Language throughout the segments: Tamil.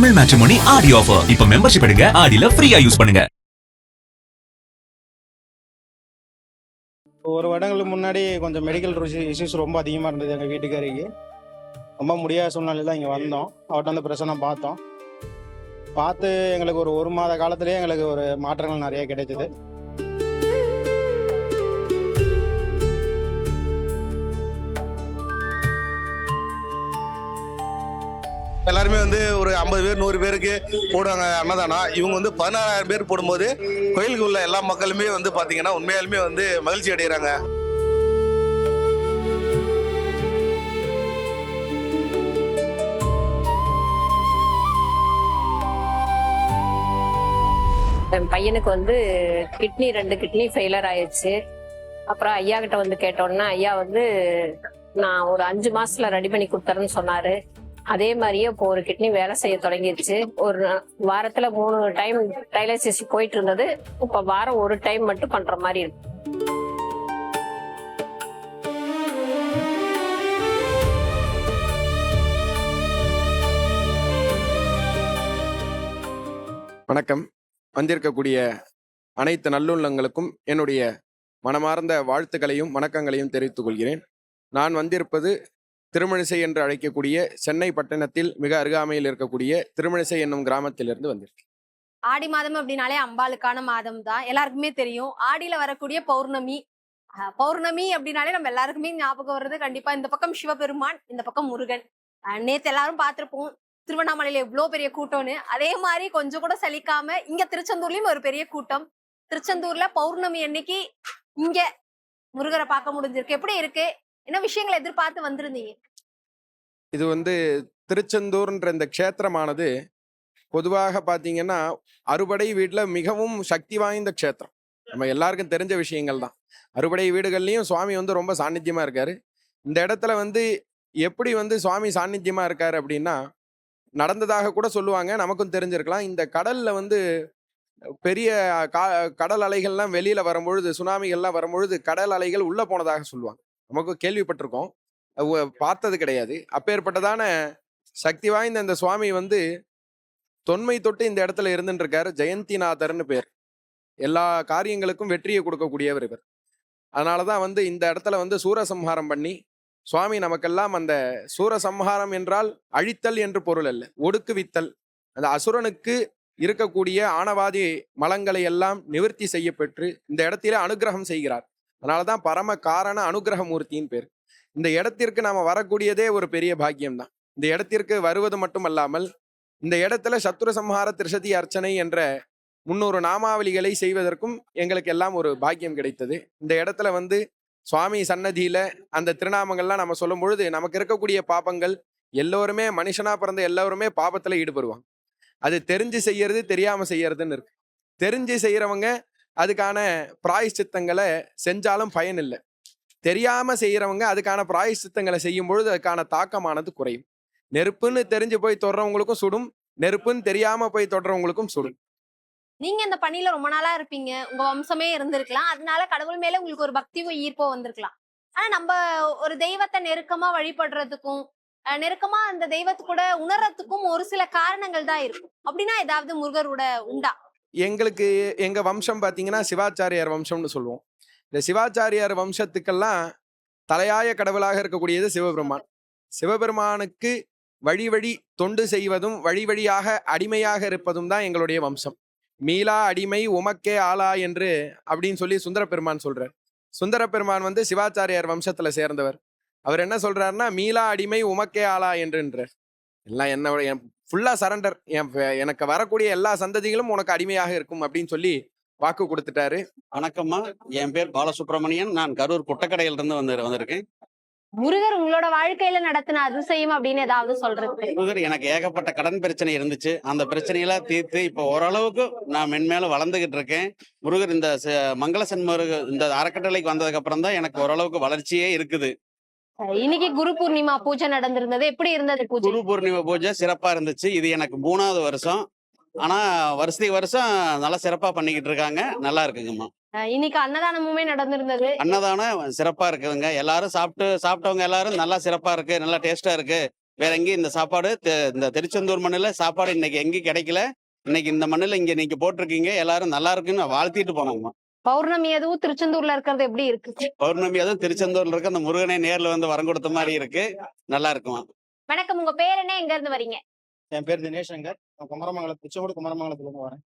தமிழ் மேட்ரிமோனி ஆடி ஆஃபர். இப்ப மெம்பர்ஷிப் எடுங்க, ஆடில ஃப்ரீயா யூஸ் பண்ணுங்க. ஒரு வருடங்களுக்கு முன்னாடி கொஞ்சம் மெடிக்கல் இஷ்யூஸ் ரொம்ப அதிகமாக இருந்தது எங்கள் வீட்டுக்காரிக்கு. ரொம்ப முடியாத சூழ்நிலையில் தான் இங்கே வந்தோம். அவர்கிட்ட அந்த பிரச்சனை பார்த்து எங்களுக்கு ஒரு மாத காலத்திலேயே எங்களுக்கு ஒரு மாற்றங்கள் நிறைய கிடைத்தது. எல்லாருமே ஒரு 50 பேர் 100 பேருக்கு போடுவாங்க அன்னதானம். இவங்க 16,000 பேர் போடும்போது கோயிலுக்கு உள்ள எல்லா மக்களுமே பாத்தீங்கன்னா உண்மையாலுமே மகிழ்ச்சி அடைகிறாங்க. என் பையனுக்கு கிட்னி 2 கிட்னி ஃபெயிலர் ஆயிடுச்சு. அப்புறம் ஐயா கிட்ட கேட்டோன்னா ஐயா நான் ஒரு 5 மாசத்துல ரெடி பண்ணி கொடுத்துறேன்னு சொன்னாரு. அதே மாதிரியே இப்போ ஒரு கிட்னி வேலை செய்ய தொடங்கிடுச்சு. ஒரு வாரத்துல 3 டைம் டயாலிசிஸ் போயிட்டு இருந்தது. இப்ப வாரம் ஒரு டைம் மட்டும் பண்ற மாதிரி இருக்கு. வணக்கம். வந்திருக்கக்கூடிய அனைத்து நல்லுள்ளங்களுக்கும் என்னுடைய மனமார்ந்த வாழ்த்துக்களையும் வணக்கங்களையும் தெரிவித்துக் கொள்கிறேன். நான் வந்திருப்பது திருமழிசை என்று அழைக்கக்கூடிய சென்னை பட்டணத்தில் மிக அருகாமையில் இருக்கக்கூடிய திருமழிசை என்னும் கிராமத்திலிருந்து வந்திருக்கேன். ஆடி மாதம் அப்படின்னாலே அம்பாளுக்கான மாதம் தான், எல்லாருக்குமே தெரியும். ஆடியில வரக்கூடிய பௌர்ணமி அப்படின்னாலே நம்ம எல்லாருக்குமே ஞாபகம் வர்றது கண்டிப்பா இந்த பக்கம் சிவபெருமான், இந்த பக்கம் முருகன். நேத்து எல்லாரும் பார்த்திருப்போம் திருவண்ணாமலையில எவ்வளவு பெரிய கூட்டம்னு. அதே மாதிரி கொஞ்சம் கூட சலிக்காம இங்க திருச்செந்தூர்லயும் ஒரு பெரிய கூட்டம். திருச்செந்தூர்ல பௌர்ணமி அன்னைக்கு இங்க முருகரை பார்க்க முடிஞ்சிருக்கு. எப்படி இருக்கு? என்ன விஷயங்களை எதிர்பார்த்து வந்திருந்தீங்க? இது திருச்செந்தூர்ன்ற இந்த க்ஷேத்திரமானது பொதுவாக பார்த்தீங்கன்னா அறுபடை வீட்டில் மிகவும் சக்தி வாய்ந்த க்ஷேத்திரம். நம்ம எல்லாருக்கும் தெரிஞ்ச விஷயங்கள் தான். அறுபடை வீடுகள்லையும் சுவாமி ரொம்ப சாநித்தியமாக இருக்காரு. இந்த இடத்துல எப்படி சுவாமி சாநித்தியமாக இருக்காரு அப்படின்னா, நடந்ததாக கூட சொல்லுவாங்க, நமக்கும் தெரிஞ்சிருக்கலாம். இந்த கடல்ல பெரிய கடல் அலைகள்லாம் வெளியில வரும்பொழுது, சுனாமிகள்லாம் வரும்பொழுது கடல் அலைகள் உள்ள போனதாக சொல்லுவாங்க. நமக்கு கேள்விப்பட்டிருக்கோம், பார்த்தது கிடையாது. அப்பேற்பட்டதான சக்தி வாய்ந்த இந்த சுவாமி தொன்மை தொட்டு இந்த இடத்துல இருந்துட்டு இருக்காரு. ஜெயந்திநாதர்னு பேர். எல்லா காரியங்களுக்கும் வெற்றியை கொடுக்கக்கூடியவர் இவர். அதனாலதான் இந்த இடத்துல சூரசம்ஹாரம் பண்ணி சுவாமி நமக்கெல்லாம் அந்த சூரசம்ஹாரம் என்றால் அழித்தல் என்று பொருள் அல்ல, ஒடுக்குவித்தல். அந்த அசுரனுக்கு இருக்கக்கூடிய ஆணவாதி மலங்களை எல்லாம் நிவர்த்தி செய்ய பெற்று இந்த இடத்திலே அனுகிரகம் செய்கிறார். அதனாலதான் பரம காரண அனுகிரகமூர்த்தின்னு பேர். இந்த இடத்திற்கு நாம வரக்கூடியதே ஒரு பெரிய பாக்கியம்தான். இந்த இடத்திற்கு வருவது மட்டும் அல்லாமல் இந்த இடத்துல சத்ரு சம்ஹார திரிசதி அர்ச்சனை என்ற 300 நாமாவளிகளை செய்வதற்கும் எங்களுக்கு எல்லாம் ஒரு பாக்கியம் கிடைத்தது. இந்த இடத்துல சுவாமி சன்னதியில அந்த திருநாமங்கள்லாம் நம்ம சொல்லும் பொழுது நமக்கு இருக்கக்கூடிய பாபங்கள், எல்லோருமே மனுஷனா பிறந்த எல்லோருமே பாபத்துல ஈடுபடுவாங்க. அது தெரிஞ்சு செய்யறது தெரியாம செய்யறதுன்னு இருக்கு. தெரிஞ்சு செய்யறவங்க அதுக்கான பிராயஷ்சித்தங்களை செஞ்சாலும் பயன் இல்லை. தெரியாம செய்யறவங்க அதுக்கான பிராயஷ்சித்தங்களை செய்யும் பொழுது அதுக்கான தாக்கமானது குறையும். நெருப்புன்னு தெரிஞ்சு போய் தொடுறவங்களுக்கும் சுடும், நெருப்புன்னு தெரியாம போய் தொடுறவங்களுக்கும் சுடும். நீங்க இந்த பணியில ரொம்ப நாளா இருப்பீங்க, உங்க வம்சமே இருந்திருக்கலாம், அதனால கடவுள் மேல உங்களுக்கு ஒரு பக்தியும் ஈர்ப்போ வந்திருக்கலாம். ஆனா நம்ம ஒரு தெய்வத்தை நெருக்கமா வழிபடுறதுக்கும் நெருக்கமா அந்த தெய்வத்து கூட உணர்றதுக்கும் ஒரு சில காரணங்கள் தான் இருக்கும். அப்படின்னா ஏதாவது முருகரோட உண்டா? எங்களுக்கு எங்க வம்சம் பார்த்தீங்கன்னா சிவாச்சாரியார் வம்சம்னு சொல்லுவோம். இந்த சிவாச்சாரியார் வம்சத்துக்கெல்லாம் தலையாய கடவுளாக இருக்கக்கூடியது சிவபெருமான். சிவபெருமானுக்கு வழி வழி தொண்டு செய்வதும் வழி வழியாக அடிமையாக இருப்பதும் தான் எங்களுடைய வம்சம். மீளா அடிமை உமக்கே ஆளா என்று அப்படின்னு சொல்லி சுந்தர பெருமான் சொல்றார். சுந்தர பெருமான் சிவாச்சாரியார் வம்சத்துல சேர்ந்தவர். அவர் என்ன சொல்றாருன்னா, மீளா அடிமை உமக்கே ஆளா என்றார். எல்லாம் என்னோட ஃபுல்லா சரண்டர், எனக்கு வரக்கூடிய எல்லா சந்ததிகளும் உனக்கு அடிமையாக இருக்கும் அப்படின்னு சொல்லி வாக்கு கொடுத்துட்டாரு. வணக்கம்மா, என் பேர் பாலசுப்ரமணியன். நான் கரூர் கொட்டக்கடையில இருந்து வந்திருக்கேன். முருகர் உங்களோட வாழ்க்கையில நடத்தின அதிசயம் அப்படின்னு ஏதாவது சொல்றது? முருகர் எனக்கு ஏகப்பட்ட கடன் பிரச்சனை இருந்துச்சு, அந்த பிரச்சனையெல்லாம் தீர்த்து இப்போ ஓரளவுக்கு நான் மென்மேலும் வளர்ந்துகிட்டு இருக்கேன். முருகர் இந்த மங்கள சன்முருகர் இந்த அறக்கட்டளைக்கு வந்ததுக்கு அப்புறம் தான் எனக்கு ஓரளவுக்கு வளர்ச்சியே இருக்குது. இன்னைக்கு குரு பூர்ணிமா பூஜை நடந்திருந்தது, எப்படி இருந்தது பூஜை? குரு பூர்ணிமா பூஜை சிறப்பா இருந்துச்சு. இது எனக்கு 3வது வருஷம். ஆனா வருஷம் நல்லா சிறப்பா பண்ணிக்கிட்டு இருக்காங்க. நல்லா இருக்குங்கம்மா. இன்னைக்கு அன்னதானமுமே நடந்திருந்தது. அன்னதானம் சிறப்பா இருக்குதுங்க. எல்லாரும் சாப்பிட்டவங்க எல்லாரும் நல்லா சிறப்பா இருக்கு, நல்லா டேஸ்டா இருக்கு, வேற எங்கேயும் இந்த சாப்பாடு இந்த திருச்செந்தூர் மண்ணில் சாப்பாடு இன்னைக்கு எங்கேயும் கிடைக்கல. இன்னைக்கு இந்த மண்ணில் இங்க நீங்க போட்டிருக்கீங்க, எல்லாரும் நல்லா இருக்குன்னு வாழ்த்திட்டு போனாங்கம்மா. பௌர்ணமி எதுவும் திருச்செந்தூர்ல இருக்கிறது எப்படி இருக்கு? பௌர்ணமி அதுவும் திருச்செந்தூர்ல இருக்க அந்த முருகனை நேர்ல வந்து வரம் கொடுத்த மாதிரி இருக்கு, நல்லா இருக்குமா. வணக்கம், உங்க பேர் என்ன, எங்க இருந்து வரீங்க? என் பேர் தினேஷ் சங்கர். நான் குமரமங்கலம், திருச்செங்கோடு குமரமங்கலத்துல இருந்து வரேன்.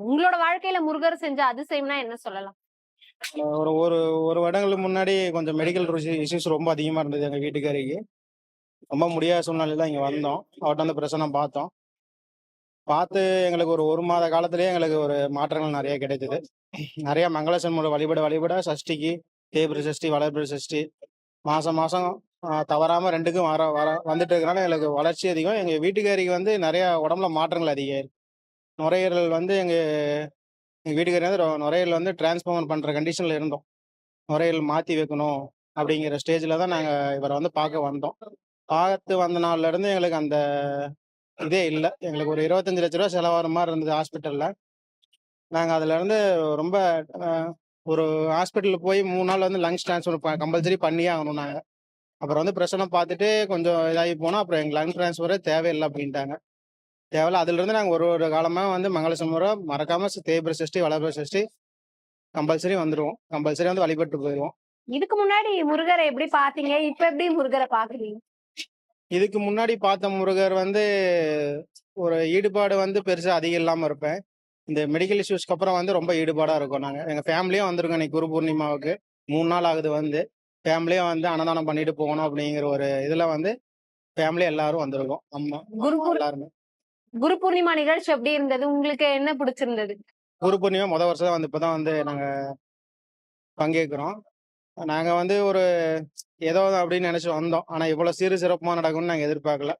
உங்களோட வாழ்க்கையில முருகர் செஞ்ச அதிசயம்னா என்ன சொல்லலாம்? ஒரு ஒரு ஒரு வருடங்களுக்கு முன்னாடி கொஞ்சம் மெடிக்கல் இஷ்யூஸ் ரொம்ப அதிகமாக இருந்தது எங்கள் வீட்டுக்காரிக்கு. ரொம்ப முடியாத சூழ்நிலையில் இங்கே வந்தோம். அவர்கிட்ட வந்து பிரச்சனை பார்த்தோம். பார்த்து எங்களுக்கு ஒரு மாத காலத்திலேயே எங்களுக்கு ஒரு மாற்றங்கள் நிறைய கிடைத்தது. நிறைய மங்களசன்மோட வழிபட சஷ்டிக்கு, தேய்பிரை சஷ்டி, வளர்பிறை சஷ்டி மாதம் மாதம் தவறாமல் ரெண்டுக்கும் வர வர வந்துட்டு இருக்கனால எங்களுக்கு வளர்ச்சி அதிகம். எங்கள் வீட்டுக்காரிக்கு வந்து நிறையா உடம்புல மாற்றங்கள் அதிகம். நுரையீரல் வந்து எங்கள் வீட்டுக்காரி வந்து நுரையீரல் வந்து டிரான்ஸ்ஃபார்மர் பண்ணுற கண்டிஷனில் இருந்தோம். நுரையீரல் மாற்றி வைக்கணும் அப்படிங்கிற ஸ்டேஜில் தான் நாங்கள் இவரை வந்து பார்க்க வந்தோம். பார்த்து வந்த நாள்லேருந்து எங்களுக்கு அந்த இதே இல்லை. எங்களுக்கு ஒரு 25 லட்ச ரூபா செலவாகிற மாதிரி இருந்தது ஹாஸ்பிட்டலில். நாங்கள் அதுலேருந்து ரொம்ப ஒரு ஹாஸ்பிட்டலில் போய் 3 நாள் வந்து லங்ஸ் ட்ரான்ஸ்ஃபர் கம்பல்சரி பண்ணியே ஆகணும் நாங்கள். அப்புறம் வந்து பிரச்சனை பார்த்துட்டு கொஞ்சம் இதாகி போனால் அப்புறம் எங்கள் லங் ட்ரான்ஸ்ஃபரே தேவையில்லை அப்படின்ட்டாங்க. தேவையில்ல. அதுலேருந்து நாங்கள் ஒரு காலமாக வந்து மங்களசன்முறை மறக்காமல் தேய்பிரை சஷ்டி, வளர்பிறை சஷ்டி கம்பல்சரி வந்துடுவோம். கம்பல்சரி வந்து வழிபட்டு போயிடுவோம். இதுக்கு முன்னாடி முருகரை எப்படி பாத்தீங்க, இப்ப எப்படி முருகரை பாக்குறீங்க? இதுக்கு முன்னாடி பார்த்த முருகர் வந்து ஒரு ஈடுபாடு வந்து பெருசாக அதிகம் இல்லாமல் இருப்பேன். இந்த மெடிக்கல் இஷ்யூஸ்க்கு அப்புறம் வந்து ரொம்ப ஈடுபாடாக இருக்கும். நாங்கள் எங்கள் ஃபேமிலியும் வந்திருக்கோம். இன்னைக்கு குரு பூர்ணிமாவுக்கு 3 நாள் ஆகுது. வந்து ஃபேமிலியும் வந்து அன்னதானம் பண்ணிட்டு போகணும் அப்படிங்கிற ஒரு இதில் வந்து ஃபேமிலி எல்லாரும் வந்திருக்கோம். அம்மா எல்லாருமே. குரு பூர்ணிமா நிகழ்ச்சி எப்படி இருந்தது? உங்களுக்கு என்ன பிடிச்சிருந்தது? குரு பூர்ணிமா வருஷம் தான் வந்து இப்போ தான் வந்து நாங்கள் பங்கேற்கிறோம். நாங்கள் வந்து ஒரு ஏதோ அப்படின்னு நினச்சி வந்தோம். ஆனால் இவ்வளோ சீரு சிறப்பாக நடக்கும்னு நாங்கள் எதிர்பார்க்கல.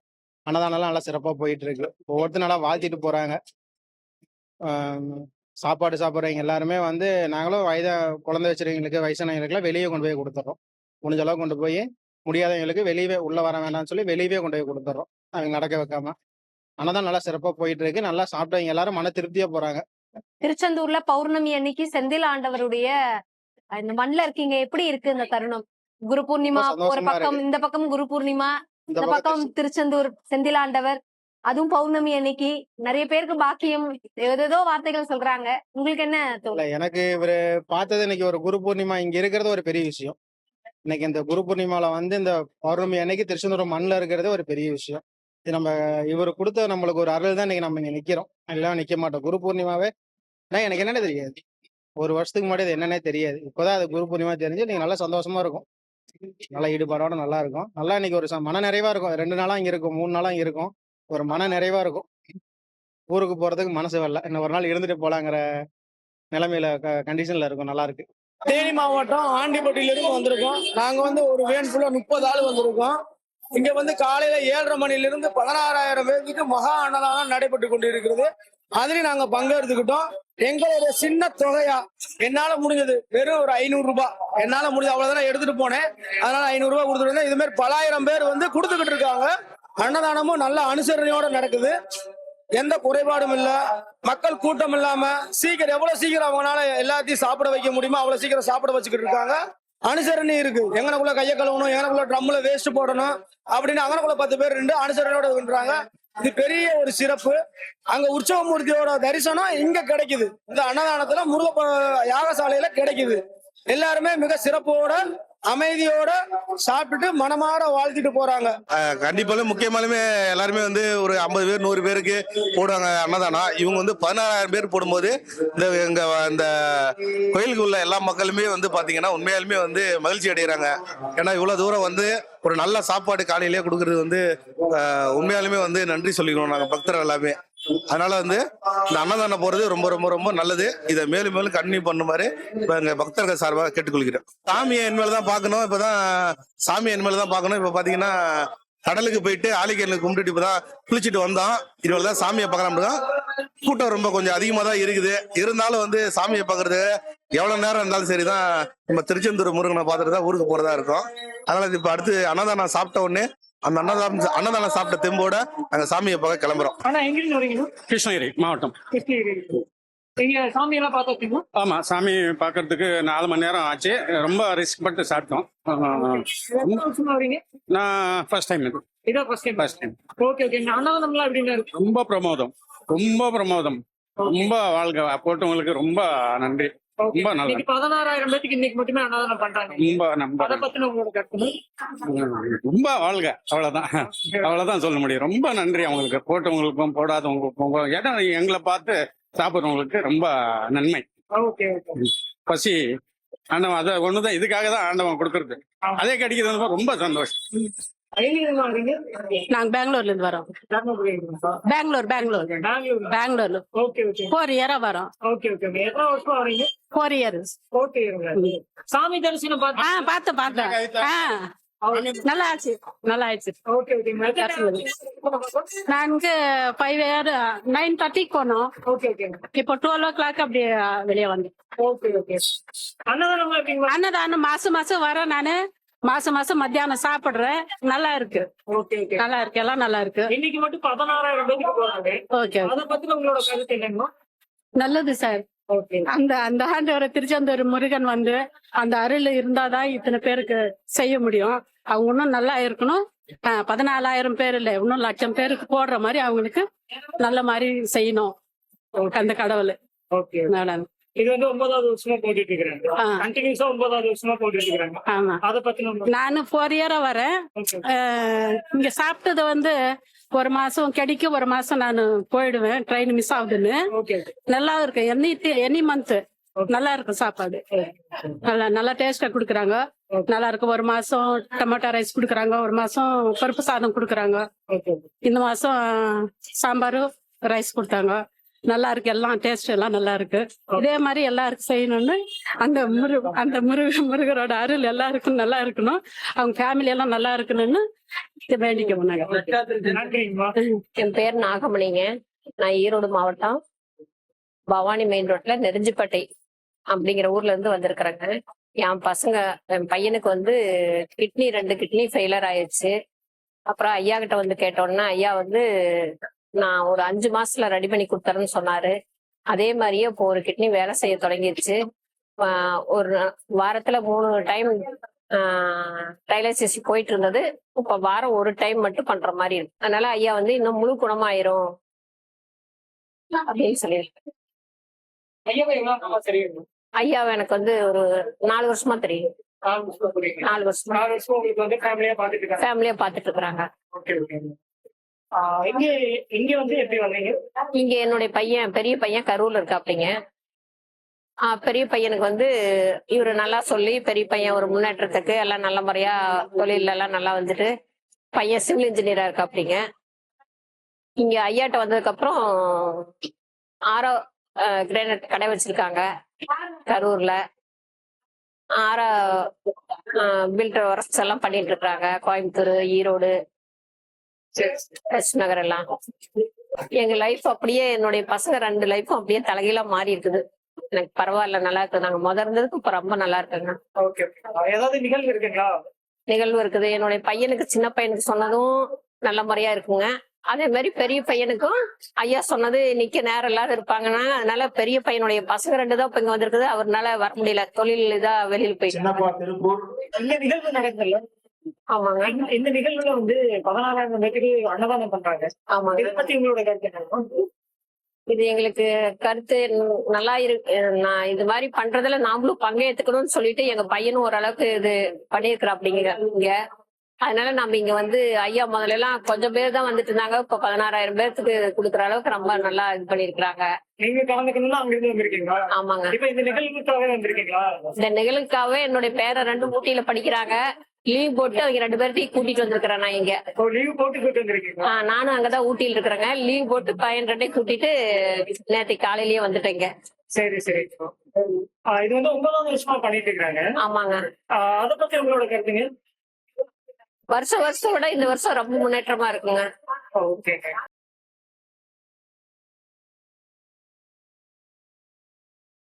அன்னதானம்லாம் நல்லா சிறப்பாக போயிட்டு இருக்கு. ஒவ்வொருத்தரும் நல்லா வாழ்த்திட்டு போகிறாங்க. சாப்பாடு சாப்பிட்றவங்க எல்லாருமே வந்து நாங்களும் குழந்தை வச்சுருவங்களுக்கு, வயசானவங்களுக்குலாம் வெளியே கொண்டு போய் கொடுத்துட்றோம். முடிஞ்ச அளவுக்கு கொண்டு போய், முடியாதவங்களுக்கு வெளியே உள்ளே வர வேண்டாம்னு சொல்லி வெளியவே கொண்டு போய் கொடுத்துட்றோம். அவங்க நடக்க வைக்காம. அன்னதானம் நல்லா சிறப்பாக போயிட்டு இருக்கு. நல்லா சாப்பிட்டவங்க எல்லாரும் மன திருப்தியாக போகிறாங்க. திருச்செந்தூர்ல பௌர்ணமி அன்னைக்கு செந்தில் ஆண்டவருடைய இந்த மண்ணில் இருக்கீங்க, எப்படி இருக்கு இந்த தருணம்? குரு பூர்ணிமா ஒரு பக்கம், இந்த பக்கம் குரு பூர்ணிமா, இந்த பக்கம் திருச்செந்தூர் செந்தில் ஆண்டவர், அதுவும் பௌர்ணமி அன்னைக்கு. நிறைய பேருக்கு பாக்கியம், ஏதேதோ வார்த்தைகள் சொல்றாங்க. உங்களுக்கு என்ன தோணுது? எனக்கு இவரு பார்த்தது இன்னைக்கு ஒரு குரு பூர்ணிமா இங்க இருக்கிறது ஒரு பெரிய விஷயம். இன்னைக்கு இந்த குரு பூர்ணிமால வந்து இந்த பௌர்ணமி அன்னைக்கு திருச்செந்தூர் மண்ணில் இருக்கிறது ஒரு பெரிய விஷயம். இது நம்ம இவர் கொடுத்த நம்மளுக்கு ஒரு அருள் தான் இன்னைக்கு நம்ம இங்க நிக்கிறோம். எல்லாம் நிக்க மாட்டோம். குரு பூர்ணிமாவே எனக்கு என்னன்னு தெரியாது. ஒரு வருஷத்துக்கு முன்னாடி அது என்னன்னே தெரியாது. இப்போதான் அது குரு பூர்ணிமா தெரிஞ்சு நீங்க நல்லா சந்தோஷமா இருக்கும். நல்லா ஈடுபாடோட நல்லா இருக்கும். நல்லா இன்னைக்கு ஒரு மன நிறைவா இருக்கும். 2 நாளா இங்க இருக்கும், 3 நாளா இங்க இருக்கும். ஒரு மன நிறைவா இருக்கும். ஊருக்கு போறதுக்கு மனசு வரல. இன்னும் ஒரு நாள் இருந்துட்டு போலாங்கிற நிலைமையில கண்டிஷன்ல இருக்கும். நல்லா இருக்கு. தேனி மாவட்டம் ஆண்டிப்பட்டியிலிருந்து வந்திருக்கோம். நாங்க வந்து ஒரு வேன் ஃபுல்லா 30 ஆள் வந்திருக்கோம். இங்க வந்து காலையில 7:30 மணிலிருந்து 16,000 பேருக்கு மகா அன்னதானம் நடைபெற்று கொண்டிருக்கிறது. அதுலயும் நாங்க பங்கெடுத்துக்கிட்டோம். எங்களுடைய சின்ன தொகையா என்னால முடிஞ்சது வெறும் ஒரு 500 ரூபாய், என்னால முடிஞ்சது அவ்வளவுதான் எடுத்துட்டு போனேன். அதனால 500 ரூபாய் கொடுத்துட்டு இது மாதிரி பலாயிரம் பேர் வந்து கொடுத்துக்கிட்டு இருக்காங்க. அன்னதானமும் நல்ல அனுசரணையோட நடக்குது. எந்த குறைபாடும் இல்ல. மக்கள் கூட்டம் இல்லாம எவ்வளவு சீக்கிரம் அவங்களால எல்லாத்தையும் சாப்பிட வைக்க முடியுமோ அவ்வளவு சீக்கிரம் சாப்பிட வச்சுக்கிட்டு இருக்காங்க. அனுசரணை இருக்கு. எங்கனக்குள்ள கையை கழுவணும், எங்கனக்குள்ள ட்ரம்ல வேஸ்ட் போடணும் அப்படின்னு அங்கனக்குள்ள 10 பேர் ரெண்டு அனுசரணையோட பண்றாங்க. இது பெரிய ஒரு சிறப்பு. அங்க உற்சவமூர்த்தியோட தரிசனம் இங்க கிடைக்குது. இந்த அன்னதானத்துல முருக யாகசாலையில கிடைக்குது. எல்லாருமே மிக சிறப்போட அமைதியோட சாப்பிட்டுட்டு மனமாற வாழ்த்திட்டு போறாங்க. கண்டிப்பாலும் முக்கியமாலுமே எல்லாருமே வந்து ஒரு 50 பேர் 100 பேருக்கு போடுவாங்க அன்னதானம். இவங்க வந்து 16,000 பேர் போடும்போது இந்த கோயிலுக்கு உள்ள எல்லா மக்களுமே வந்து பாத்தீங்கன்னா உண்மையாலுமே வந்து மகிழ்ச்சி அடைகிறாங்க. ஏன்னா இவ்வளவு தூரம் வந்து ஒரு நல்ல சாப்பாடு காலையிலேயே கொடுக்கறது வந்து உண்மையாலுமே வந்து நன்றி சொல்லிக்கணும் நாங்க பக்தர்கள் எல்லாமே. அதனால வந்து இந்த அன்னதானம் போறது ரொம்ப ரொம்ப ரொம்ப நல்லது. இதை மேலும் மேலும் கண்டினியூ பண்ணுமாறு இப்ப எங்க பக்தர்கள் சார்பாக கேட்டுக்கொள்கிறேன். சாமியை இனிமேல் பார்க்கணும். இப்பதான் சாமியை இனிமேல் தான் பார்க்கணும். இப்ப பாத்தீங்கன்னா கடலுக்கு போயிட்டு ஆலிக்கேனுக்கு கும்பிட்டுட்டு இப்பதான் குளிச்சுட்டு வந்தோம். இனிமேல் தான் சாமியை பார்க்கலாம். கூட்டம் ரொம்ப கொஞ்சம் அதிகமா தான் இருக்குது. இருந்தாலும் வந்து சாமியை பார்க்கறது எவ்வளவு நேரம் இருந்தாலும் சரிதான். நம்ம திருச்செந்தூர் முருகனை பார்த்துட்டு தான் ஊருக்கு போறதா இருக்கும். அதனால இப்ப அடுத்து அன்னதானம் சாப்பிட்ட உடனே அந்த அன்னதானம் சாப்பிட்ட தெம்போட நாங்க சாமியை பார்க்க கிளம்புறோம். கிருஷ்ணகிரி மாவட்டம். நீங்க சாமி எல்லாம் பார்த்துருக்கீங்க? ஆமா, சாமி பார்க்கறதுக்கு 4 மணி நேரம் ஆச்சு. ரொம்ப ரிஸ்க் பட்டு சாப்பிட்டோம். எத்தனை வருஷமா வரீங்க? நான் ஃபர்ஸ்ட் டைம் இது. இதான் first time. First time. Okay okay. இந்த அன்னதானம்லாம் எப்படின்னு இருக்கு? ரொம்ப பிரமோதம், ரொம்ப பிரமோதம். ரொம்ப வாழ்க போட்டவங்களுக்கு ரொம்ப நன்றி. ரொம்ப நல்லா, இன்னைக்கு 16,000 பேருக்கு இன்னைக்கு மட்டுமே அன்னதானம் பண்றாங்க. ரொம்ப நம்ப அதை பத்தின உங்களோட கருத்து? ரொம்ப வாழ்க, அவ்வளவுதான். அவ்வளவுதான் சொல்ல முடியும். ரொம்ப நன்றி அவங்களுக்கு, போட்டவங்களுக்கும் போடாதவங்களுக்கும். ஏன்னா எங்களை பார்த்து சாப்பிட்றவங்களுக்கு ரொம்ப நன்மை. Okay okay. பசி ஆண்டவன் அதை ஒண்ணுதான், இதுக்காக தான் ஆண்டவன் கொடுக்கறது. அதே கிடைக்கிறது ரொம்ப சந்தோஷம். எங்க வரீங்க? நாங்க பெங்களூர்ல இருந்து வரோம். பெங்களூர் பெங்களூர்ல ஓகே ஓகே. 4 இயரா வரோம். Okay okay. எத்தனை வருஷமா வரீங்க? 4 இயர்ஸ். ஓகே. சாமி தரிசனம் பார்த்து பார்த்தேன். நல்லா ஆச்சு. Okay okay. நாங்க 5 இயர் 9:30 போனோம். Okay okay. இப்போ 12 o'clock அப்படியே வெளியே வந்தோம். Okay okay. அன்னதானம் எப்படிங்களா? அன்னதானம் மாசம் வரேன் நானு. மாசம் மத்தியானம் சாப்பிடுறேன். நல்லா இருக்கு. Okay okay. நல்லா இருக்கு, எல்லாம் நல்லா இருக்கு. இன்னைக்கு மட்டும் 16,000 பேருக்கு போறாங்க. ஓகே, அதை பத்தின உங்களோட கருத்து என்னங்க? நல்லது சார். ஓகே. அந்த ஆண்டவர் திருச்செந்தூர் முருகன் வந்து அந்த அருள் இருந்தாதான் இத்தனை பேருக்கு செய்ய முடியும். அவங்க இன்னும் நல்லா இருக்கணும். 14,000 பேர் இல்ல, இன்னும் 1,00,000 பேருக்கு போடுற மாதிரி அவங்களுக்கு நல்ல மாதிரி செய்யணும் அந்த கடவுள். ஓகே. நல்லா. இது வந்து 9வது வருஷமா போட்டுட்டு இருக்காங்க. ஆ. கண்டினியூஸா 9வது வருஷமா போட்டுட்டு இருக்காங்க. ஆமா, அதை பத்தின நானும் 4 இயரா வரேன். இங்க சாப்பிட்டது வந்து ஒரு மாசம் கிடைக்கும், ஒரு மாசம் நான் போயிடுவேன், ட்ரெயின் மிஸ் ஆகுதுன்னு. ஓகே. நல்லா இருக்கு. எனி மந்த் நல்லா இருக்கும் சாப்பாடு. நல்லா டேஸ்டா குடுக்குறாங்க. நல்லா இருக்கு. ஒரு மாசம் டொமேட்டோ ரைஸ் குடுக்குறாங்க, ஒரு மாசம் பருப்பு சாதம் குடுக்குறாங்க, ஓகே. இந்த மாசம் சாம்பார் ரைஸ் கொடுத்தாங்க. நல்லா இருக்கு. எல்லாம் டேஸ்ட் எல்லாம் நல்லா இருக்கு. இதே மாதிரி எல்லாருக்கும் செய்யணும்னு அந்த முருகரோட அருள் எல்லாருக்கும் நல்லா இருக்கணும். அவங்க ஃபேமிலி எல்லாம் நல்லா இருக்கணும்னு வேண்டிக்கணும் நாங்க. நன்றிங்கம்மா. என் பேர் நாகமணிங்க. நான் ஈரோடு மாவட்டம் பவானி மெயின் ரோட்ல நெருஞ்சிப்பட்டை அப்படிங்கிற ஊர்ல இருந்து வந்திருக்கிறேங்க. என் பையனுக்கு வந்து கிட்னி 2 கிட்னி ஃபெயிலர் ஆயிடுச்சு. அப்புறம் ஐயா கிட்ட வந்து கேட்டோன்னா ஐயா வந்து நான் ஒரு 5 மாசத்துல ரெடி பண்ணி கொடுத்தறேன்னு சொன்னாரு. அதே மாதிரியே இப்போ ஒரு கிட்னி வேலை செய்ய தொடங்கிடுச்சு. ஒரு வாரத்துல 3 டைம் டயாலிசிஸ் போயிட்டு இருந்தது. இப்ப வாரம் ஒரு டைம் மட்டும் பண்ற மாதிரி இருக்கு. அதனால ஐயா வந்து இன்னும் முழு குணமாயிரும் அப்படின்னு சொல்லியிருக்கேன். ஐயாவை எனக்கு வந்து ஒரு 4 வருஷமா தெரியும். 4 வருஷமா உங்களுக்கு வந்து ஃபேமிலியா பாத்துட்டு இருக்கிறாங்க. Okay okay. இங்க வந்து எப்படி வந்தீங்க? இங்க என்னுடைய பெரிய பையன் கரூர்ல இருக்காப்டிங்க. பெரிய பையனுக்கு வந்து இவரு நல்லா சொல்லி பெரிய பையன் ஒரு முன்னேற்றத்துக்கு எல்லாம் நல்ல முறையா தொழில எல்லாம் நல்லா வந்துட்டு பையன் சிவில் இன்ஜினியரா இருக்காப்டிங்க. இங்க ஐயாட்ட வந்ததுக்கு அப்புறம் ஆரோ கிரானைட் கடை வச்சிருக்காங்க கரூர்ல. ஆரோ பில்டர் ஒர்க்ஸ் எல்லாம் பண்ணிட்டு இருக்காங்க. கோயம்புத்தூர், ஈரோடு, நகர் எல்லாம். எங்க லைஃப் அப்படியே என்னுடைய பசங்க 2 லைஃப்பும் அப்படியே தலைகீழா மாறி இருக்குது. எனக்கு பரவாயில்ல, நல்லா இருக்கு. நாங்க இருந்ததுக்கு இப்ப ரொம்ப நல்லா இருக்குங்க. ஓகே. ஏதாவது நிகழ்வு இருக்குங்களா? நிகழ்வு இருக்குது. என்னுடைய பையனுக்கு, சின்ன பையனுக்கு சொன்னதும் நல்ல முறையா இருக்குங்க. அதே மாதிரி பெரிய பையனுக்கும் ஐயா சொன்னது நிக்க நேரம் எல்லாரும் இருப்பாங்கன்னா, அதனால பெரிய பையனுடைய பசங்க 2 தான் இப்ப இங்க வந்திருக்குது. அவர்னால வர முடியல, தொழில் இதா வெளியில் போயிட்டு. இந்த நிகழ்வு நடக்குதுல்ல? ஆமாங்க. இந்த நிகழ்வுல வந்து 16,000 பேருக்கு அன்னதானம் பண்றாங்க. ஆமாங்க. இதை பத்தி உங்களோட கருத்து என்ன? இது எங்களுக்கு கருத்து நல்லா இருக்கு. நான் இது மாதிரி பண்றதுல நாமளும் பங்கேற்றுக்கணும்னு சொல்லிட்டு எங்க பையனும் ஓரளவுக்கு இது பண்ணிருக்கிறோம் அப்படிங்கிற இங்க. அதனால நம்ம இங்க வந்து ஐயா முதல்ல எல்லாம் கொஞ்சம் பேர் தான் வந்துட்டு இருந்தாங்க. இப்ப 16,000 பேருக்கு கொடுக்குற அளவுக்கு ரொம்ப நல்லா இது பண்ணிருக்கிறாங்க. நீங்க கலந்துக்கணும்னா அங்க இருந்து வந்திருக்கீங்களா? ஆமாங்க. இப்ப இந்த நிகழ்வுக்காக வந்திருக்கீங்களா? இந்த நிகழ்வுக்காகவே என்னுடைய பேரை 2 ஊட்டியில படிக்கிறாங்க. லீவ் போட்டு அவங்க 2 பேர்த்தையும் கூட்டிட்டு வந்திருக்கிறேன் நான் இங்க. லீவ் போட்டு கூட்டிட்டு வந்திருக்கீங்க? நானும் அங்கதான் ஊட்டியில இருக்கிறேங்க. லீவ் போட்டு பையன் 2 கூட்டிட்டு நேற்று காலையிலேயே வந்துட்டேங்க. சரி சரி. இது வந்து 9வது வருஷமா பண்ணிட்டு இருக்காங்க. ஆமாங்க. அதை பத்தி உங்களோட கருத்துங்க? வருஷம் விட இந்த வருஷம் ரொம்ப முன்னேற்றமா இருக்குங்க. ஓகே.